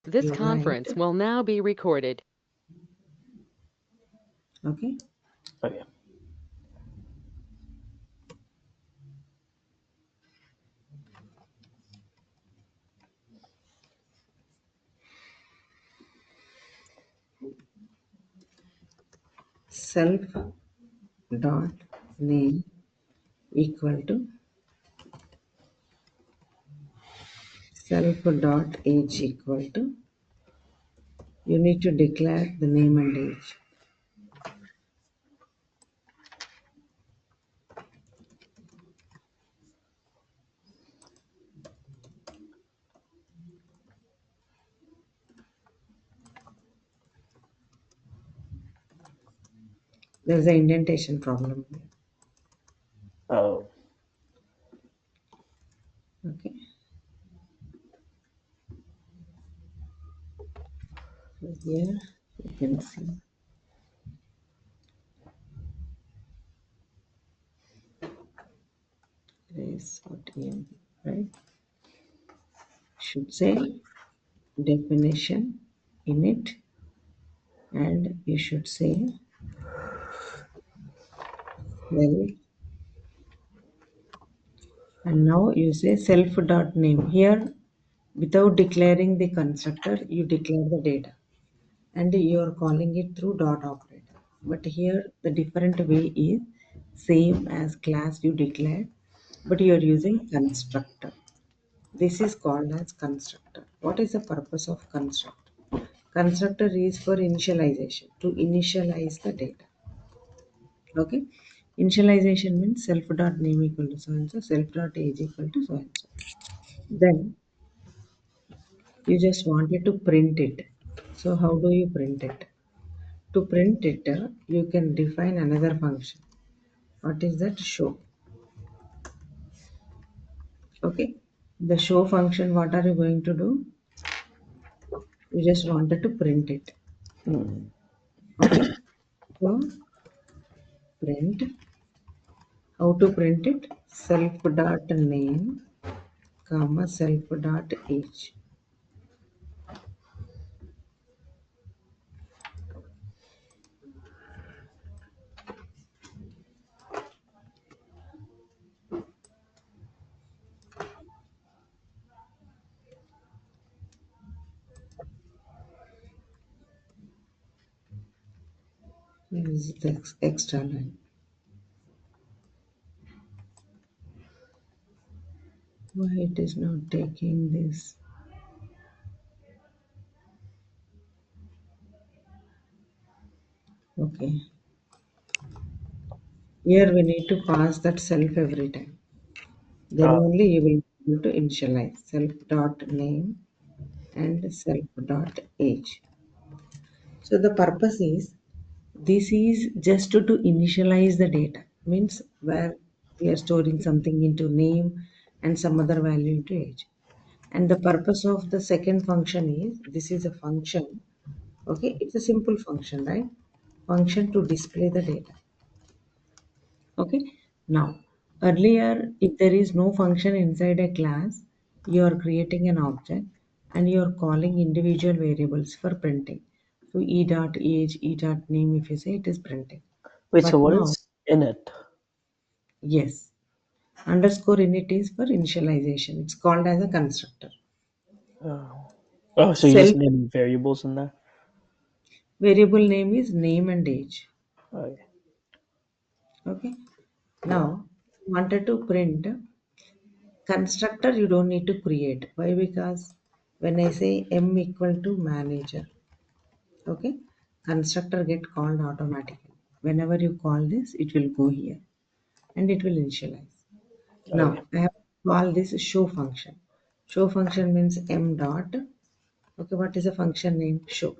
This you write, conference will now be recorded. okay, Okay. self dot name equal to self dot age equal to, you need to declare the name and age. There's an indentation problem here. Oh. Okay. So here you can see race what em, right? Should say definition in it, and you should say well, and now you say self dot name. Here, without declaring the constructor, you declare the data, and you are calling it through dot operator. But here, the different way is same as class you declared, but you are using constructor. This is called as constructor. What is the purpose of constructor? Constructor is for initialization, to initialize the data. Okay. Initialization means self dot name equal to so and so, self dot age equal to so and so. Then you just wanted to print it. So how do you print it? To print it, you can define another function. What is that? Show. Okay. The show function, what are you going to do? You just wanted to print it. Hmm. Okay. So print. How to print it? Self dot name, comma self dot age. Here is the extra line. Why it is not taking this? Okay. Here we need to pass that self every time. Then Oh. only you will be able to initialize self dot name and self dot age. So the purpose is this is just to initialize the data. Means where we are storing something into name and some other value into age. And the purpose of the second function is this is a function. Okay, it's a simple function, right? Function to display the data. Okay. Now, earlier, if there is no function inside a class, you are creating an object and you are calling individual variables for printing. So e dot age, e dot name, if you say it is printing. Wait, so But what now, is init? yes, underscore init is for initialization. It's called as a constructor. Oh. Oh, so you just Self name variables in there? variable name is name and age. Okay. Okay. Now, wanted to print constructor, you don't need to create. Why? Because when I say m equal to manager, okay, constructor get called automatically. Whenever you call this, it will go here and it will initialize. Okay. Now I have called this show function. Show function means m dot. Okay, what is the function name? Show.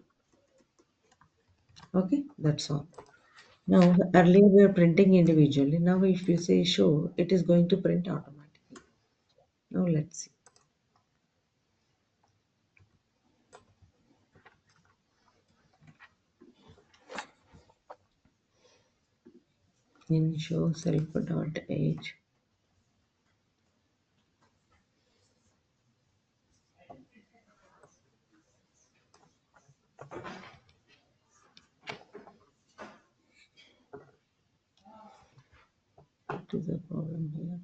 Okay, that's all. Now earlier we were printing individually. Now if you say show, it is going to print automatically. Now let's see. In show self dot age. is the problem here?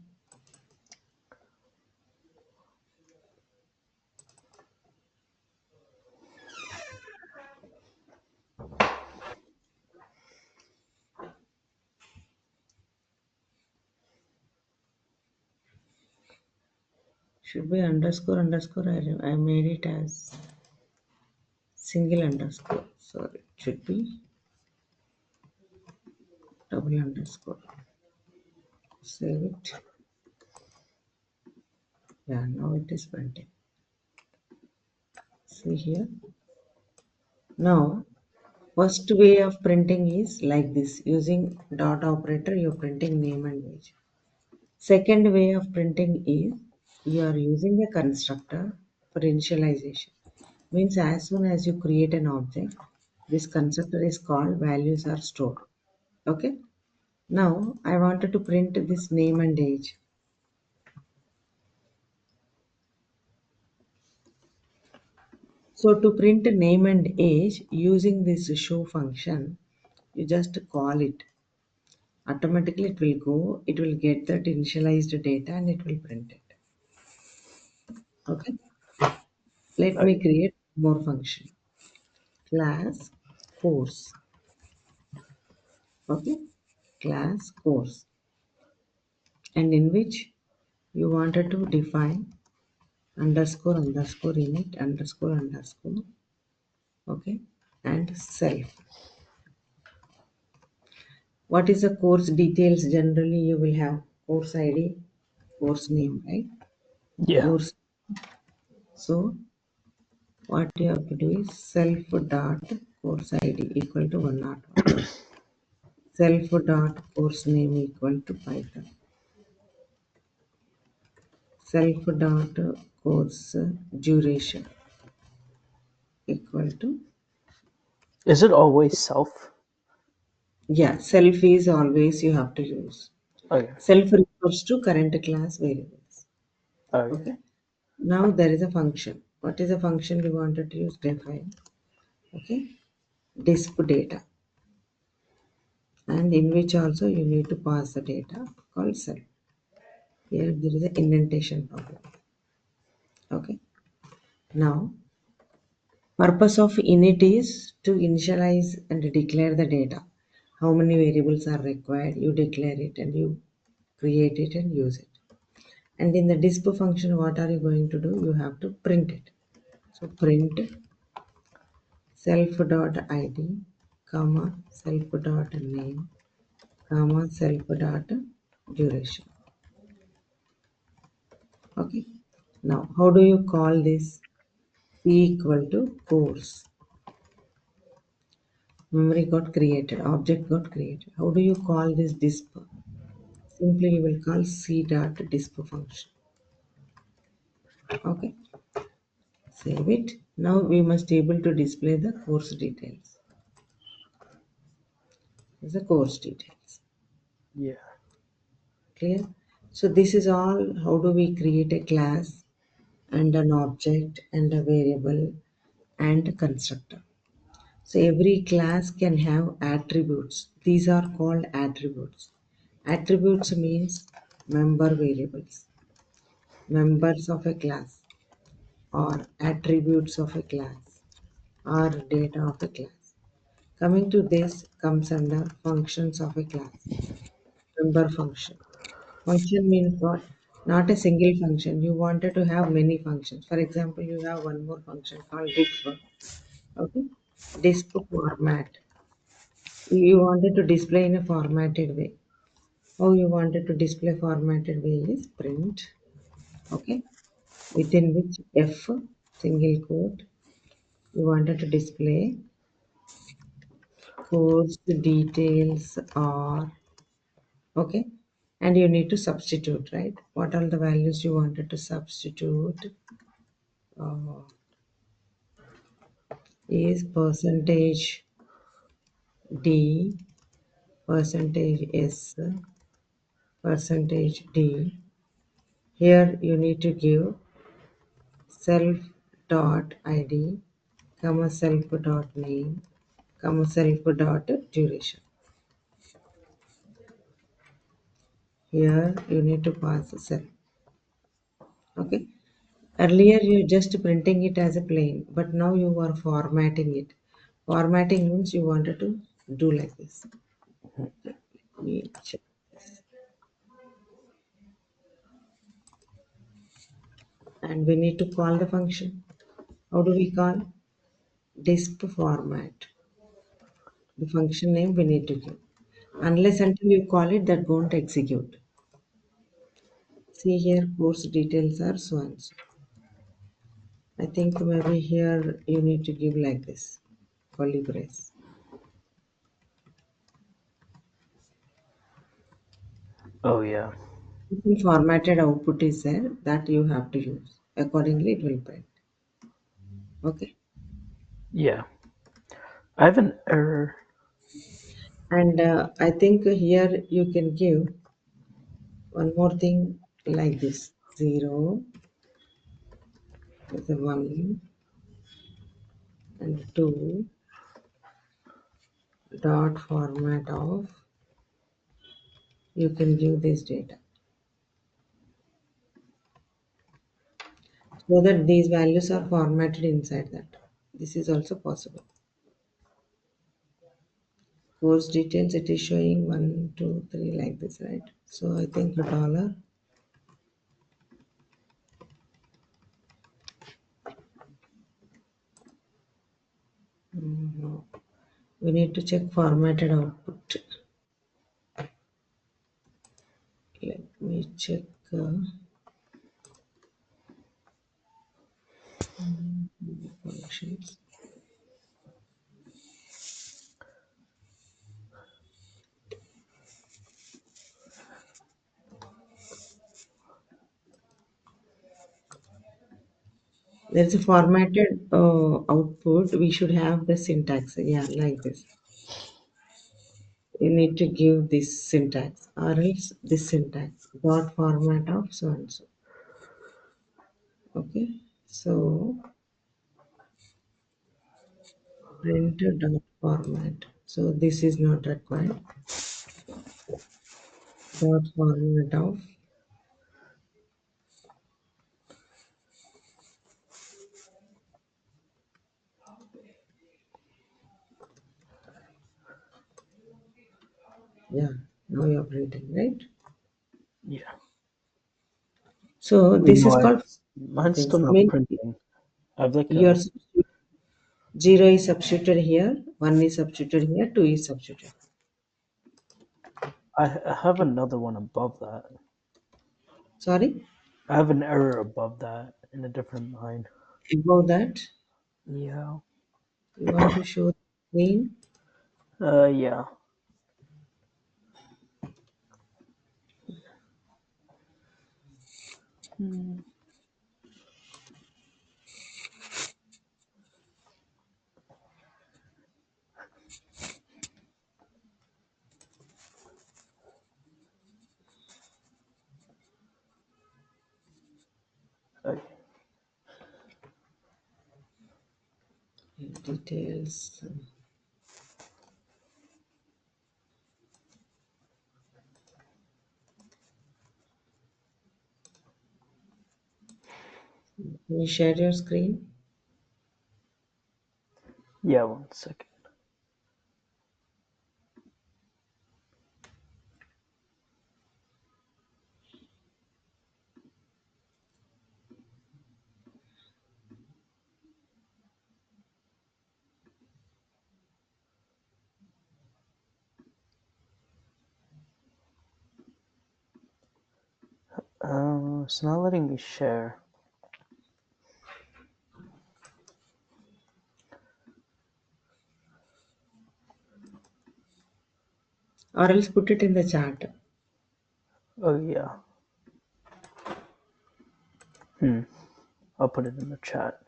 Should be underscore underscore. I made it as single underscore. Sorry, it should be double underscore. Save it. Yeah, now it is printing. See here. Now, first way of printing is like this. Using dot operator, you're printing name and age. Second way of printing is you are using a constructor for initialization. Means as soon as you create an object, this constructor is called, values are stored. Okay. Now I wanted to print this name and age. So to print name and age using this show function, you just call it. Automatically it will go, it will get that initialized data and it will print it. Okay. Let me Okay. create more function. Class course. Okay. Class course. And in which you wanted to define underscore underscore init underscore underscore. Okay. And self. What is the course details? Generally, you will have course ID, course name, right? Yeah. Course. So, what you have to do is self dot course ID equal to 101. Self dot course name equal to Python. Self dot course duration equal to, Is it always self? yeah, self is always you have to use. Okay. Self refers to current class variables. Okay. Okay. Now there is a function. What is a function we wanted to use? Define. Okay. Disp data, and in which also you need to pass the data called self. Here there is an indentation problem. Okay. Now purpose of init is to initialize and declare the data. How many variables are required? You declare it and you create it and use it. And in the disp function, what are you going to do? You have to print it. So print self dot id, comma self dot name, comma self dot duration. Okay. Now, how do you call this? C equal to course. Memory got created, object got created. How do you call this disp? Simply you will call c dot disp function. Okay. Save it. Now we must able to display the course details. The course details. Yeah. Clear? So this is all how do we create a class and an object and a variable and a constructor. So every class can have attributes. These are called attributes. Attributes means member variables, members of a class, or attributes of a class, or data of a class. Coming to this comes under functions of a class. Member function. Function means what? Not a single function. You wanted to have many functions. For example, you have one more function called disp. Okay, disp format. You wanted to display in a formatted way. How you wanted to display formatted way is print. Okay, within which F single quote you wanted to display course details are, okay, and you need to substitute, right? What are the values you wanted to substitute? Uh, is percentage D, percentage S, percentage D. Here you need to give self dot id, comma self dot name, comma self dot duration. Here you need to pass a cell. Okay. Earlier you just printing it as a plain, but now you are formatting it. Formatting means you wanted to do like this. Let me check. And we need to call the function. How do we call? Disp format. The function name we need to give. Unless until you call it, that won't execute. See here, course details are so and so. I think maybe here you need to give like this, curly brace. Oh yeah. Some formatted output is there that you have to use. Accordingly, it will print. Okay. Yeah. I have an error. And I think here you can give one more thing like this. 0 is a 1 and 2 dot format of, you can give this data. So that these values are formatted inside that. This is also possible. Course details, it is showing 1, 2, 3 like this, right? So I think a dollar. No. We need to check formatted output. Let me check functions. There's a formatted output. We should have the syntax. Yeah, like this. You need to give this syntax or else this syntax. Dot format of so and so. Okay. So print dot format. So this is not required. Dot format of, yeah. Now you're printing, right? Yeah. So Wait, this no, is called mine's things. still I not mean, printing. I have like your a. 0 is substituted here, 1 is substituted here, 2 is substituted. I have another one above that. Sorry, I have an error above that in a different line. above that, Yeah. you want to show the screen. Yeah. Hmm. Okay. Details. Can you share your screen? Yeah, 1 second. It's not letting me share. Or else put it in the chat. Oh yeah. Hmm. I'll put it in the chat.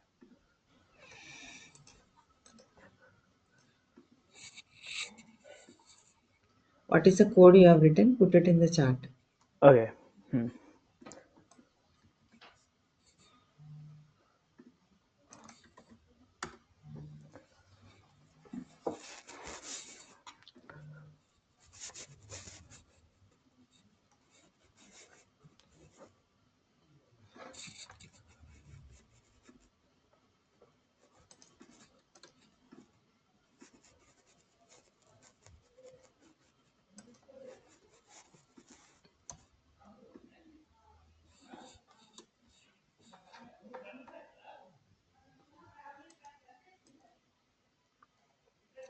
What is the code you have written? Put it in the chat. Okay. Hmm.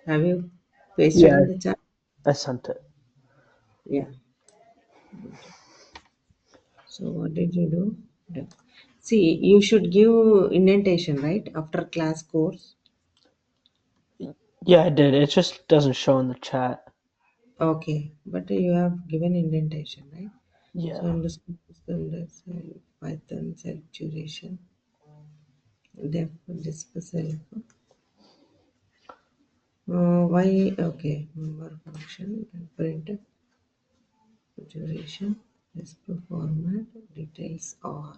Have you pasted Yeah, in the chat? I sent it. Yeah. So what did you do? Yeah. See, you should give indentation, right? After class course. Yeah, I did. It just doesn't show in the chat. Okay, but you have given indentation, right? So Yeah. underscore Python self duration, def display self. Why? Okay, member function and print duration, display format, details are.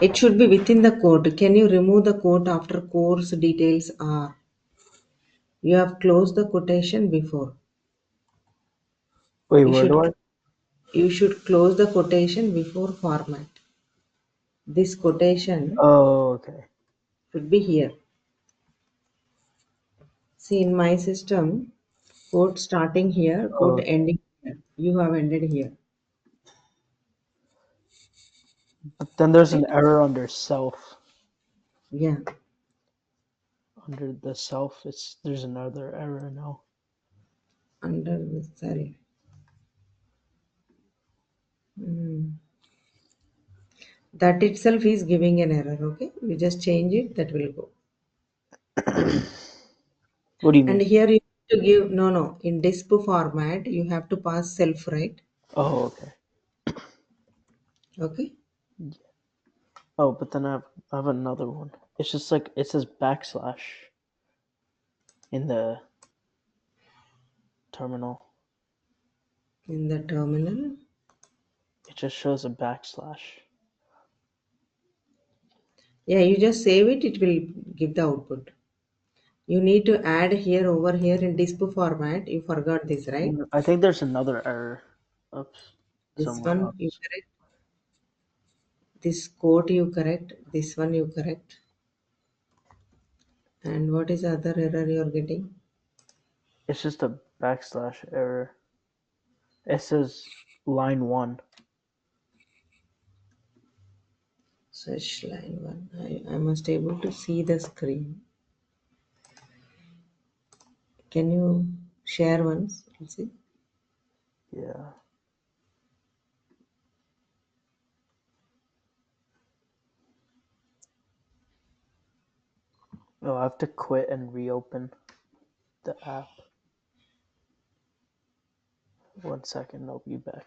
It should be within the code. Can you remove the quote after course details are? You have closed the quotation before. Wait, You where do should I? you should close the quotation before format. This quotation Oh, okay. should be here. See, in my system, quote starting here, quote Oh, ending here. You have ended here, but then there's an right? error under self. Yeah, Under the self, there's another error now. under the cell. Mm. That itself is giving an error, okay? You just change it, that will go. What do you And mean? here you have to give, no, in disp format, you have to pass self, right? Oh, okay. Okay? Oh, but then I have another one. It's just like it says backslash in the terminal. In the terminal. It just shows a backslash. Yeah, you just save it, it will give the output. You need to add here over here in disp format. You forgot this, right? I think there's another error. Oops, This somewhere one you else. correct. This code you correct. This one you correct. And what is the other error you are getting? It's just a backslash error. It says line 1. Search line one. I must able to see the screen. Can you share once? Let's see. Yeah. Oh, I have to quit and reopen the app. 1 second, I'll be back.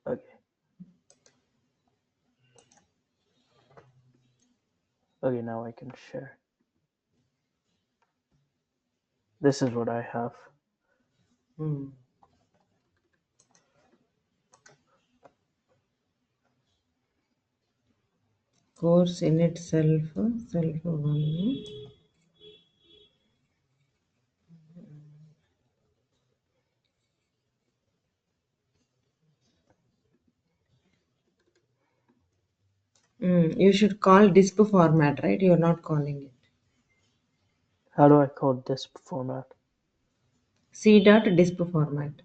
Okay. Okay, now I can share. This is what I have. Hmm. Course in itself, self one. You should call disp format, right? You are not calling it. How do I call this format? C dot disp format.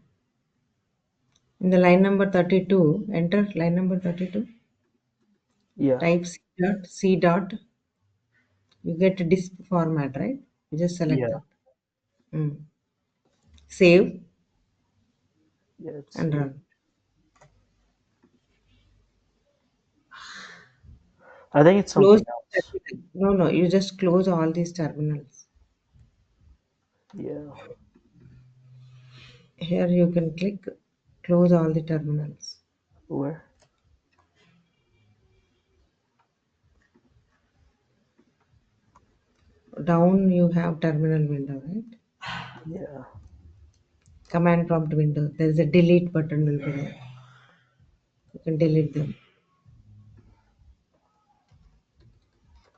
In the line number 32, enter line number 32. Yeah. Type C dot. You get a disp format, right? You just select Yeah. that. Mm. Save Yeah, it's and saved. run. I think it's Close something the else. terminal. No, you just close all these terminals. Yeah. Here you can click close all the terminals. Where? Down you have terminal window, right? Yeah. Command prompt window. There is a delete button will be there. You can delete them.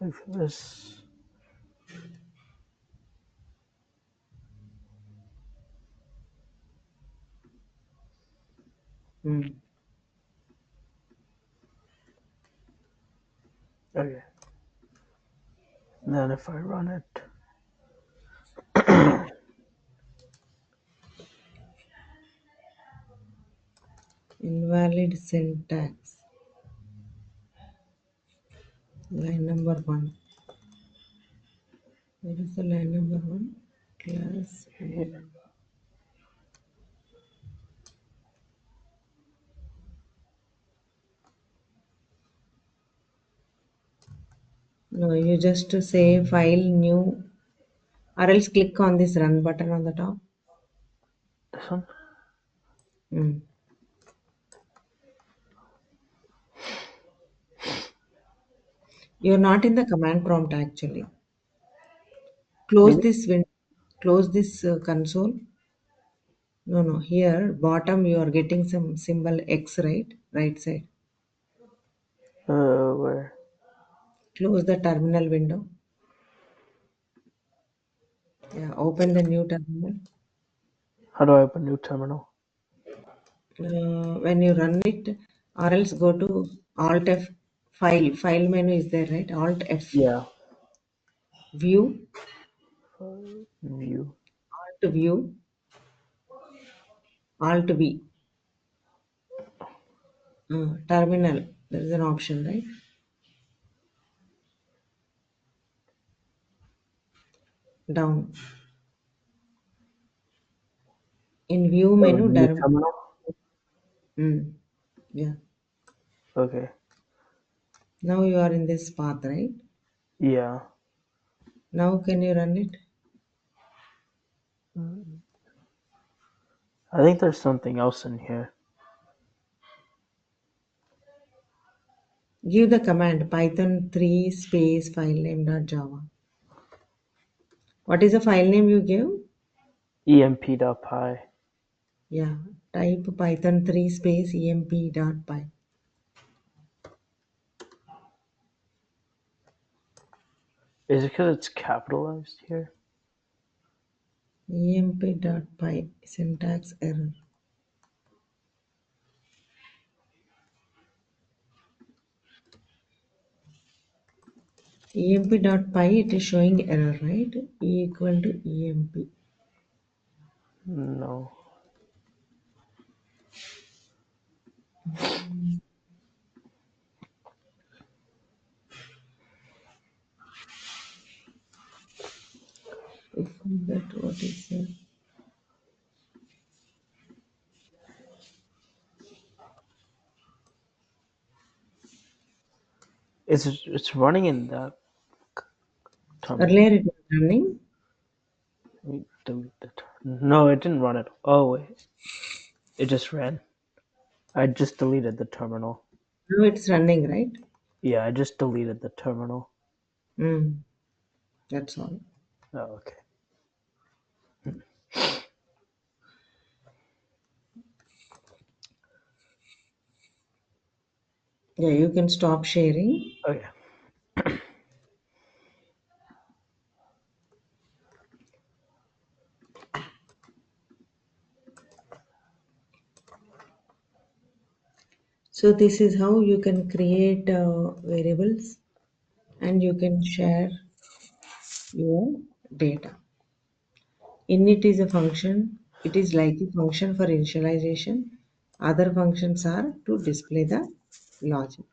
Like this. Hmm. Okay. Then if I run it, Invalid syntax. Line number 1. What is the line number 1? Class. yeah. No, you just say file new, or else click on this run button on the top. This one. Hmm. You're not in the command prompt actually. Close Really? this window. Close this console. No, no. Here, bottom, you are getting some symbol X, right? Right side. Where? Close the terminal window. Yeah, open the new terminal. How do I open new terminal? When you run it, or else go to Alt F file. File menu is there, right? Alt F. Yeah. View. View. Alt View. Alt V. Terminal. There is an option, right? Down. In view Oh, menu, new terminal. yeah. Okay. Now you are in this path, right? Yeah. Now can you run it? I think there's something else in here. Give the command python 3 space filename dot java. What is the file name you gave? emp.py. Yeah, type python 3 space emp.py. Is it because it's capitalized here? emp.py syntax error. emp.py, it is showing error, right? E equal to emp. No. If that, what is It's running in that terminal. earlier it was running. Let me delete that. No, it didn't run it. Oh wait, it just ran. I just deleted the terminal. Now it's running, right? Yeah, I just deleted the terminal. Mm, that's all. Oh, okay. Yeah, you can stop sharing. Okay. So this is how you can create variables and you can share your data. Init is a function. It is like a function for initialization. Other functions are to display the logic.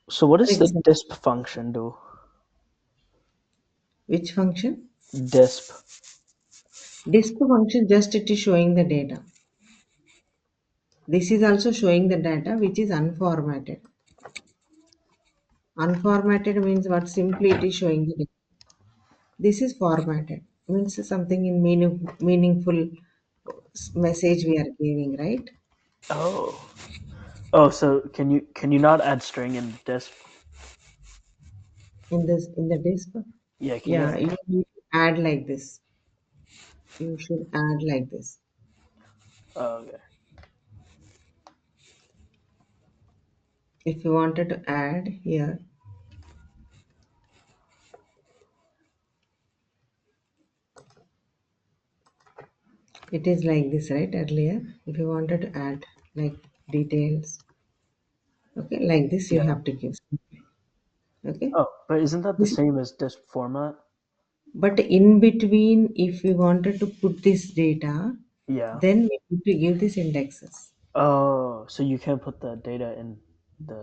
So what For does the example, disp function do? which function? Disp. Disp function just it is showing the data. This is also showing the data which is unformatted. Unformatted means what? Simply it is showing the data. This is formatted. Means something in meaningful message we are giving, right? Oh. Oh, so can you not add string in disp? In the disk. Yeah, can you Yeah, add? you need to add like this. You should add like this. Oh, okay. If you wanted to add here, it is like this, right? Earlier, if you wanted to add like details, okay, like this you Yeah. have to give. Okay. Oh, but isn't that the This, same as disk format? but in between, if we wanted to put this data, Yeah. then we need to give this indexes. Oh, so you can put the data in the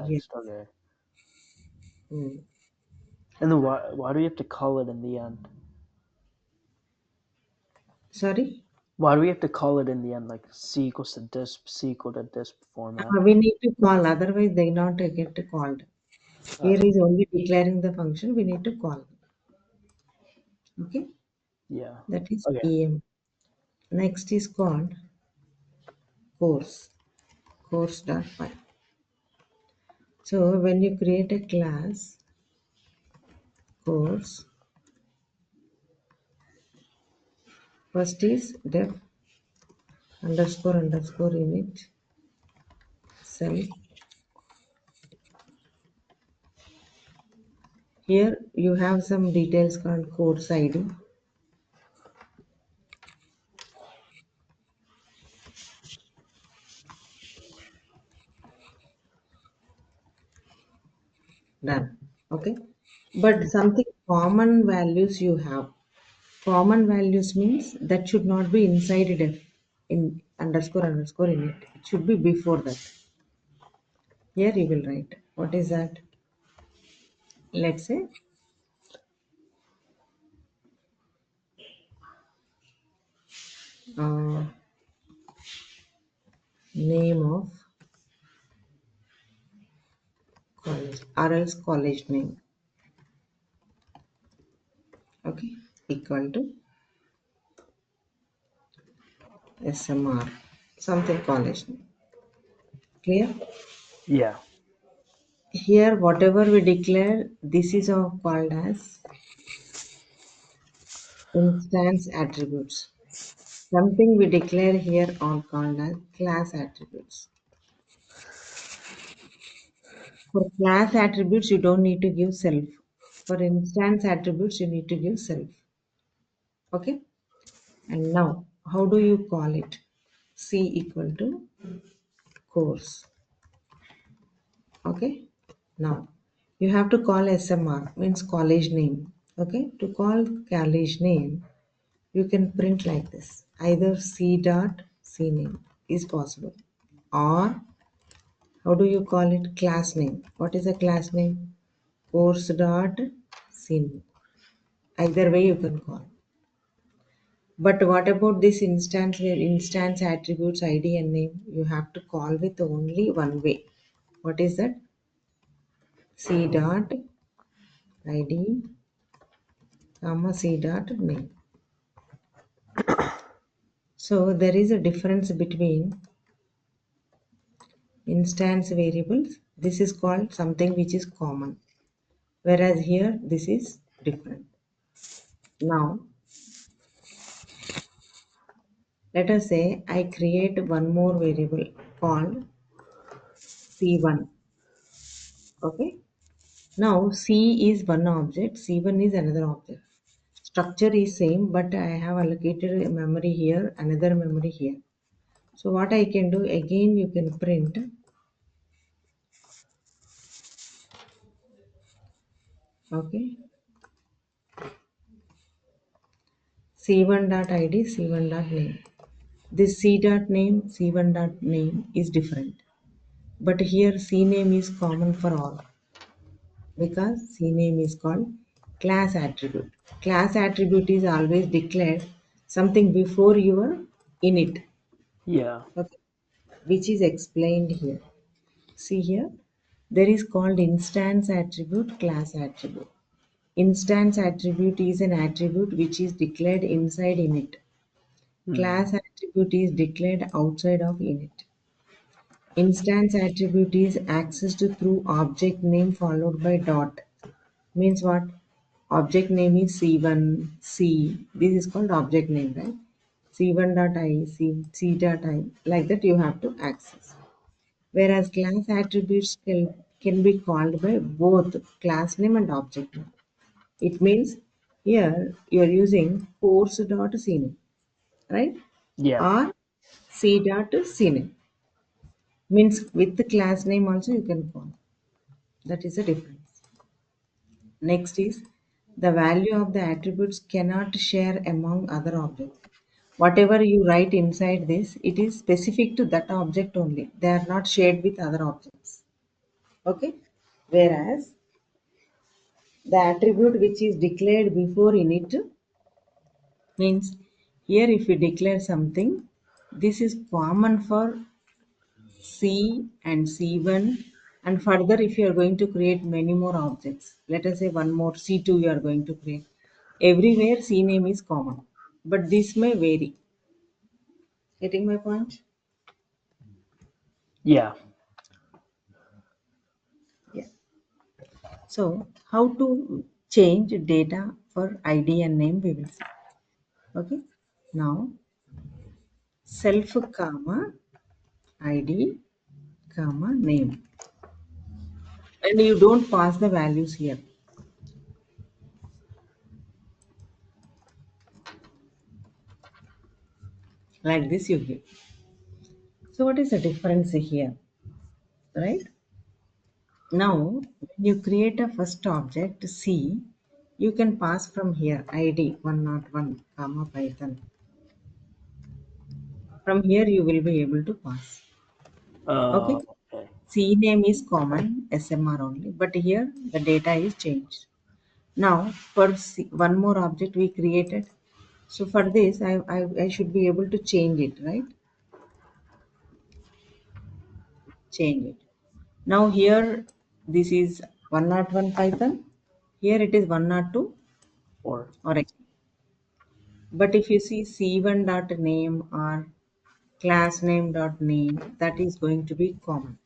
Yes. text. Okay. Mm. And then why do we have to call it in the end? Sorry? Why do we have to call it in the end, like C equals to disk, C equal to disk format? We need to call, otherwise they not get called. Here Oh, is only declaring the function, we need to call. Okay, yeah. that is Okay. em. Next is called course, course.py. So when you create a class, course, first is def underscore underscore init self. Here you have some details called course ID. Done. Okay. But something common values you have. Common values means that should not be inside def in underscore underscore in it. It should be before that. Here you will write. What is that? Let's say uh, name of college or else college name. Okay. Equal to SMR. Something college name. Clear? Yeah. Here whatever we declare, this is all called as instance attributes. Something we declare here are called as class attributes. For class attributes, you don't need to give self. For instance attributes, you need to give self. Okay? And now, how do you call it? C equal to course. Okay? Now, you have to call SMR, means college name. Okay? To call college name, you can print like this. Either C dot C name is possible. Or, how do you call it? Class name. What is a class name? Course dot C name. Either way you can call. But what about this instance where instance attributes ID and name? You have to call with only one way. What is that? C dot ID comma C dot name. So there is a difference between instance variables. This is called something which is common. Whereas here this is different. Now let us say I create one more variable called C1. Okay. Now C is one object, C1 is another object. Structure is same, but I have allocated a memory here, another memory here. So what I can do, again you can print, okay, c1.id, c1.name. This c.name, c1.name is different. But here cname is common for all because cname is called class attribute. Class attribute is always declared something before your init, Yeah. okay, which is explained here. See here, there is called instance attribute, class attribute. Instance attribute is an attribute which is declared inside init. Hmm. Class attribute is declared outside of init. Instance attribute is accessed through object name followed by dot. Means what? Object name is C1, C. This is called object name, right? C1 dot I, C dot I. Like that you have to access. Whereas class attributes can be called by both class name and object name. It means here you are using course.cname, right? Yeah. Or c.cname. Means with the class name also you can call. That is the difference. Next is the value of the attributes cannot share among other objects. Whatever you write inside this, it is specific to that object only. They are not shared with other objects. Okay? Whereas the attribute which is declared before init means here if we declare something, this is common for C and C1, and further if you are going to create many more objects, let us say one more C2 you are going to create. Everywhere C name is common, but this may vary. Getting my point? Yeah. Yeah. So how to change data for ID and name we will see. Okay. Now self comma ID comma name, and you don't pass the values here like this you give. So what is the difference here, right? Now when you create a first object C, you can pass from here ID 101 comma Python. From here you will be able to pass. Okay. Okay. C name is common SMR only, but here the data is changed. Now for one more object we created. So for this I should be able to change it, right? Change it. Now here this is 101 Python. Here it is 102 Or or X. But if you see C1 dot name or class name dot name, that is going to be common.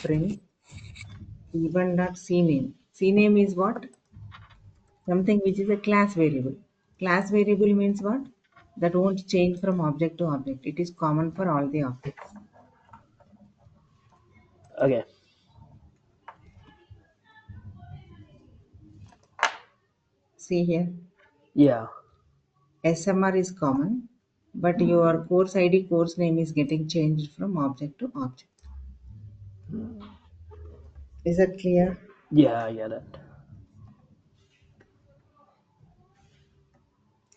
Print C1 dot cname. Cname is what? Something which is a class variable. Class variable means what? That won't change from object to object. It is common for all the objects. okay. See here, Yeah. SMR is common, but your course ID, course name is getting changed from object to object. Is that clear? Yeah, I get it.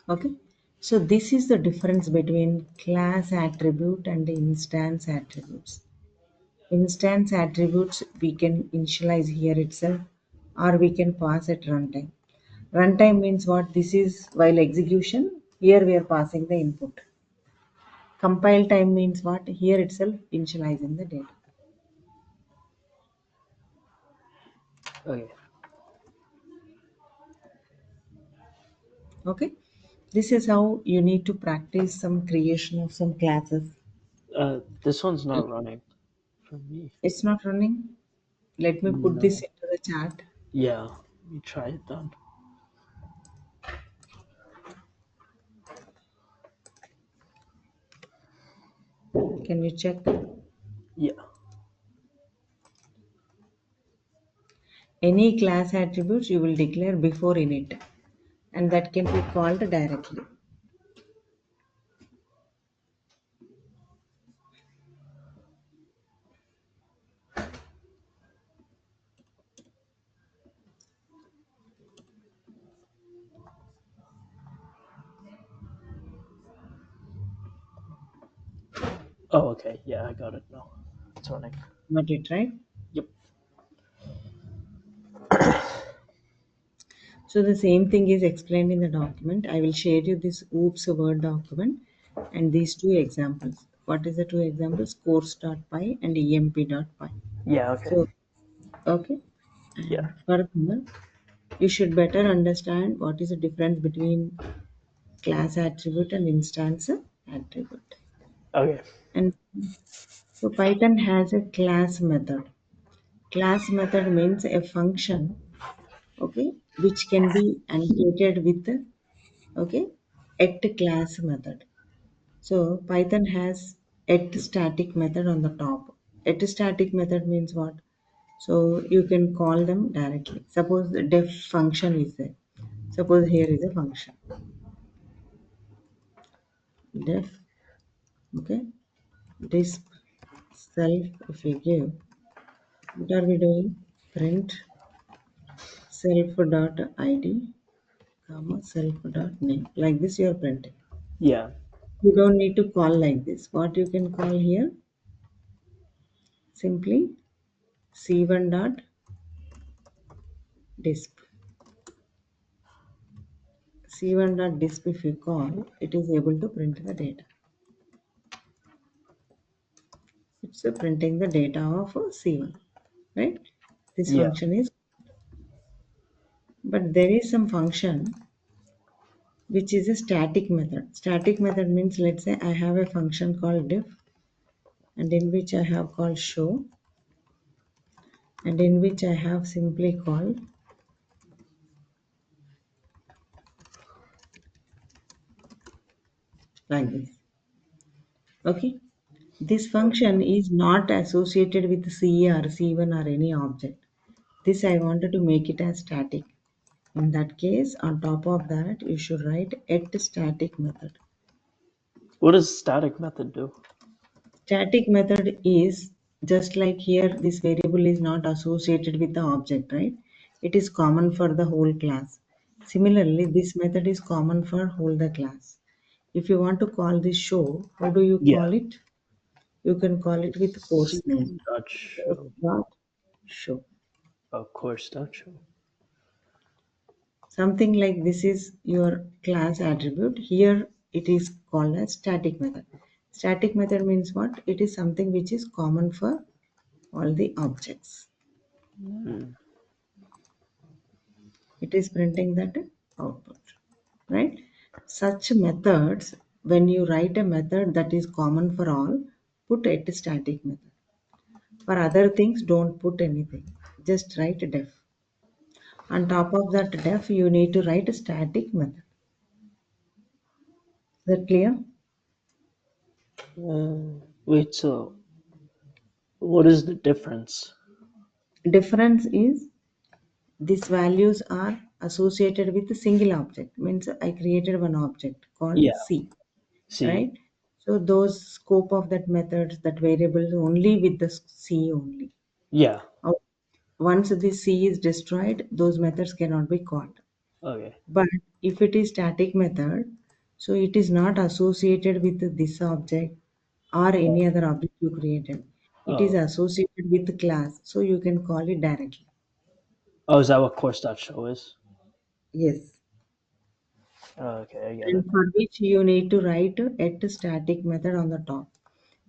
Okay. So this is the difference between class attribute and instance attributes. Instance attributes we can initialize here itself, or we can pass at runtime. Runtime means what? This is while execution. Here we are passing the input. Compile time means what? Here itself initializing the data. Okay. Okay. This is how you need to practice some creation of some classes. This one's not running for me. It's not running. Let me put this No. into the chat. Yeah. Let me try it then. Can you check? Yeah. Any class attributes you will declare before init, and that can be called directly. Oh, okay. Yeah, I got it now. It's running. Got it right? Yep. So the same thing is explained in the document. I will share you this oops word document and these two examples. What is the two examples? Course.py and emp.py. Yeah, okay. So okay. Yeah. And further, you should better understand what is the difference between class attribute and instance attribute. Okay. And so Python has a class method. Class method means a function, okay, which can be annotated with the, okay, at class method. So Python has at static method on the top. At static method means what? So you can call them directly. Suppose the def function is there. Suppose here is a function. Def, okay. This self, if we give, what are we doing? Print self dot id, comma self dot name. Like this you are printing. Yeah. You don't need to call like this. What you can call here? Simply c1 dot disp. c1 dot disp if you call, it is able to print the data. It's printing the data of C1, right? This Yeah. function is, but there is some function which is a static method. Static method means, let's say I have a function called diff, and in which I have called show, and in which I have simply called like this. Okay. This function is not associated with C or C1 or any object. This I wanted to make it as static. In that case, on top of that, you should write at static method. What does static method do? Static method is just like here, this variable is not associated with the object, right? It is common for the whole class. Similarly, this method is common for whole the class. If you want to call this show, how do you Yeah. call it? You can call it with course name. C1 dot Course show. dot show. Of course dot show. Something like this is your class attribute. Here it is called as static method. Static method means what? It is something which is common for all the objects. Hmm. It is printing that output, right? Such methods, when you write a method that is common for all, put at static method. For other things, don't put anything. Just write def. On top of that def, you need to write a static method. Is that clear? Wait, so what is the difference? Difference is these values are associated with a single object. Means I created one object called Yeah. C, C. right? So those scope of that method, that variable only with the C only. Yeah. Now, once the C is destroyed, those methods cannot be called. Okay. But if it is static method, so it is not associated with this object or any other object you created. It is Oh. associated with the class, so you can call it directly. Oh, is that what course dot show is? Yes. Okay, I get it. And for which you need to write at static method on the top.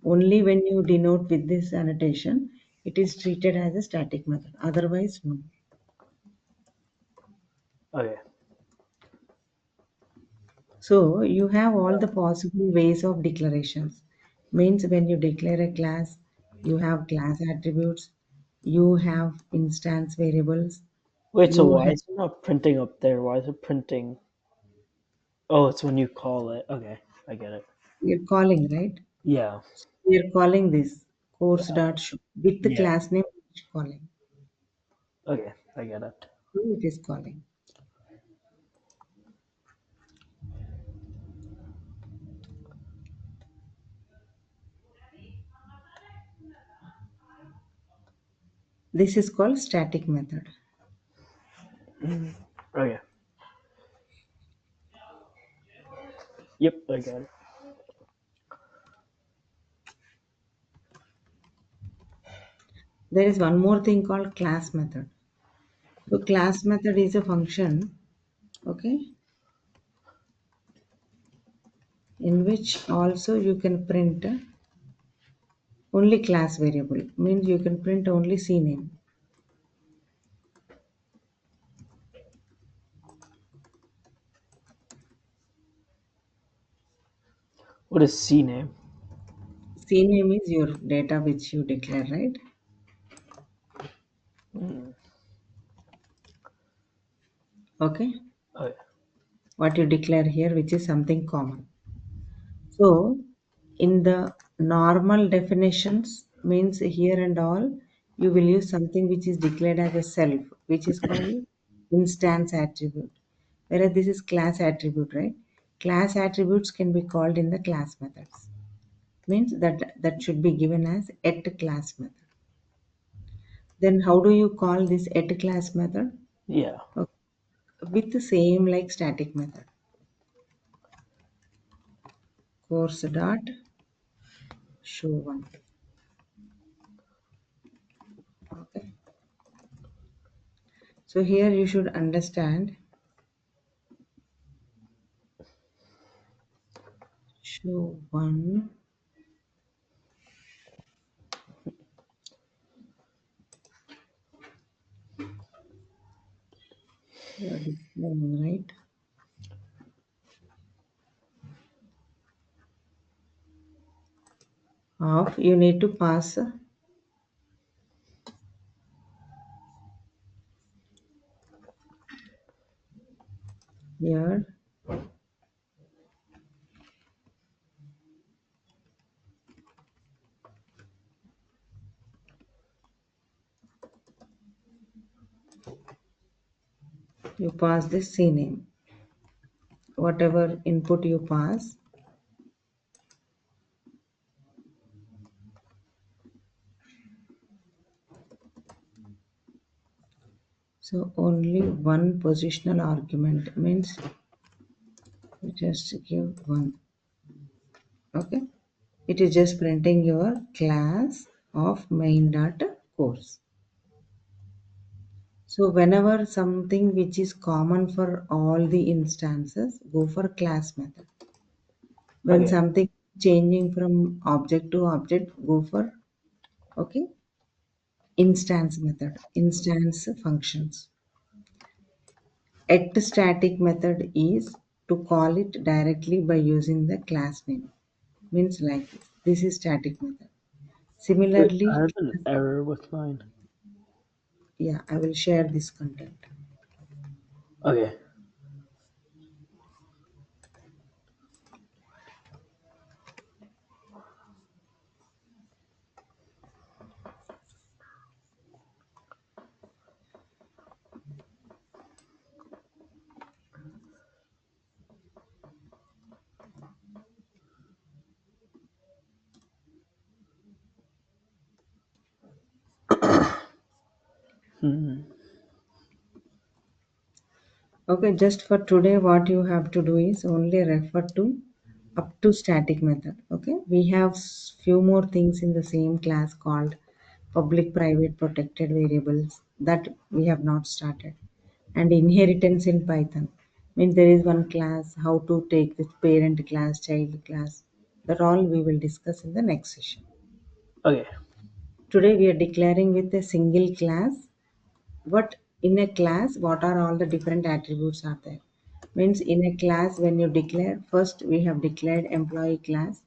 Only when you denote with this annotation, it is treated as a static method. Otherwise, no. Okay. So you have all the possible ways of declarations. Means when you declare a class, you have class attributes, you have instance variables, Wait, so you why have, is it not printing up there? Why is it printing? Oh, it's when you call it. Okay, I get it. you're calling, right? Yeah. You're calling this course dot show with the Yeah. class name calling. Okay, I get it. So it is calling. This is called static method. Okay. Yep, I get it. There is one more thing called class method. So class method is a function, okay, in which also you can print only class variable. Means you can print only C name. What is C name? C name is your data which you declare, right? Mm, Okay. okay. What you declare here, which is something common. So in the normal definitions, means here and all, you will use something which is declared as a self, which is called instance attribute. Whereas this is class attribute, right? Class attributes can be called in the class methods. Means that should be given as at class method. Then how do you call this at class method? Yeah. Okay. With the same like static method. Course dot show one. Okay. So here you should understand show one. You are displaying, right? Of you need to pass here you pass the C name. Whatever input you pass, so only one positional argument means you just give one. Okay. It is just printing your class of main data course. So whenever something which is common for all the instances, go for class method. When Okay. something changing from object to object, go for okay instance method, instance functions. At static method is to call it directly by using the class name. Means like this. This is static method. Wait, I Similarly, have an error with mine. yeah, I will share this content. Okay. Hmm. Okay, just for today, what you have to do is only refer to up to static method. Okay, we have few more things in the same class called public, private, protected variables that we have not started. And inheritance in Python means there is one class, how to take this parent class, child class. That all we will discuss in the next session. Okay. Today we are declaring with a single class what in a class what are all the different attributes are there means in a class when you declare first we have declared employee class.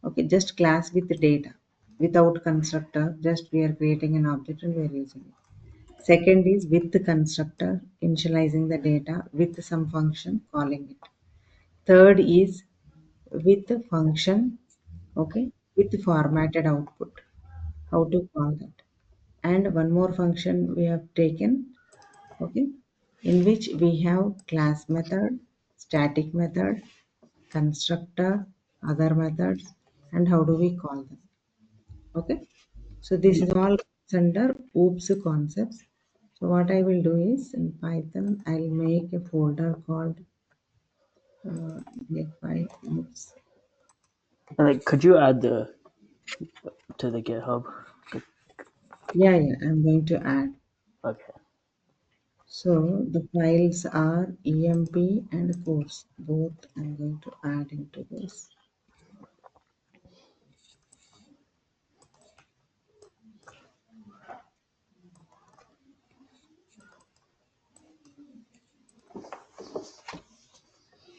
Okay, just class with the data without constructor, just we are creating an object and we are using it. Second is with the constructor initializing the data with some function calling it. Third is with the function, okay, with the formatted output, how to call that. And one more function we have taken, okay, in which we have class method, static method, constructor, other methods, and how do we call them. Okay, so this Yeah. is all under oops concepts. So what I will do is in Python I'll make a folder called by oops. And like, could you add the to the GitHub? Yeah, I'm going to add. Okay. So the files are emp and course. Both I'm going to add into this.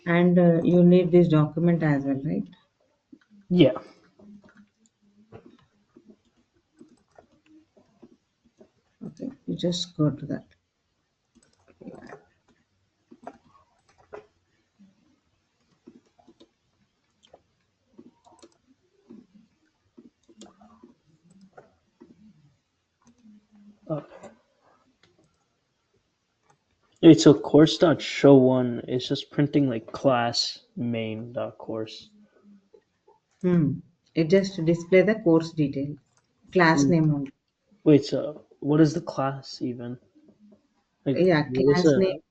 And you need this document as well, right? Yeah. Okay, you just go to that. Okay. Wait, so course dot show one is just printing like class main dot course. It just display the course detail, class name only. Wait, so what is the class even? Like, Yeah, what is class a name.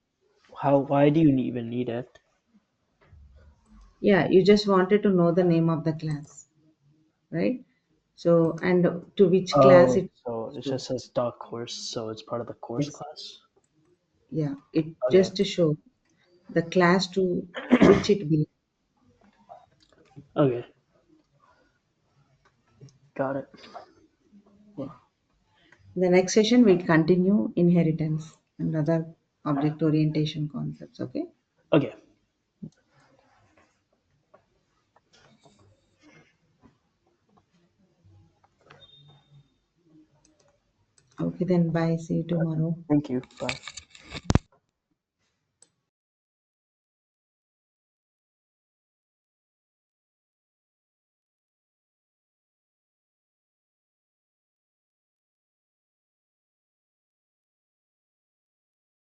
how? Why do you even need it? Yeah, you just wanted to know the name of the class, right? So, and to which class Oh, it so belongs it to. just says dot course, so it's part of the course Yes. class. Yeah, it Okay. just to show the class to which it belongs. Okay. Got it. Yeah. The next session we'll continue inheritance and other object orientation concepts. Okay. Okay. Okay, then bye. See you tomorrow. Thank you. Bye.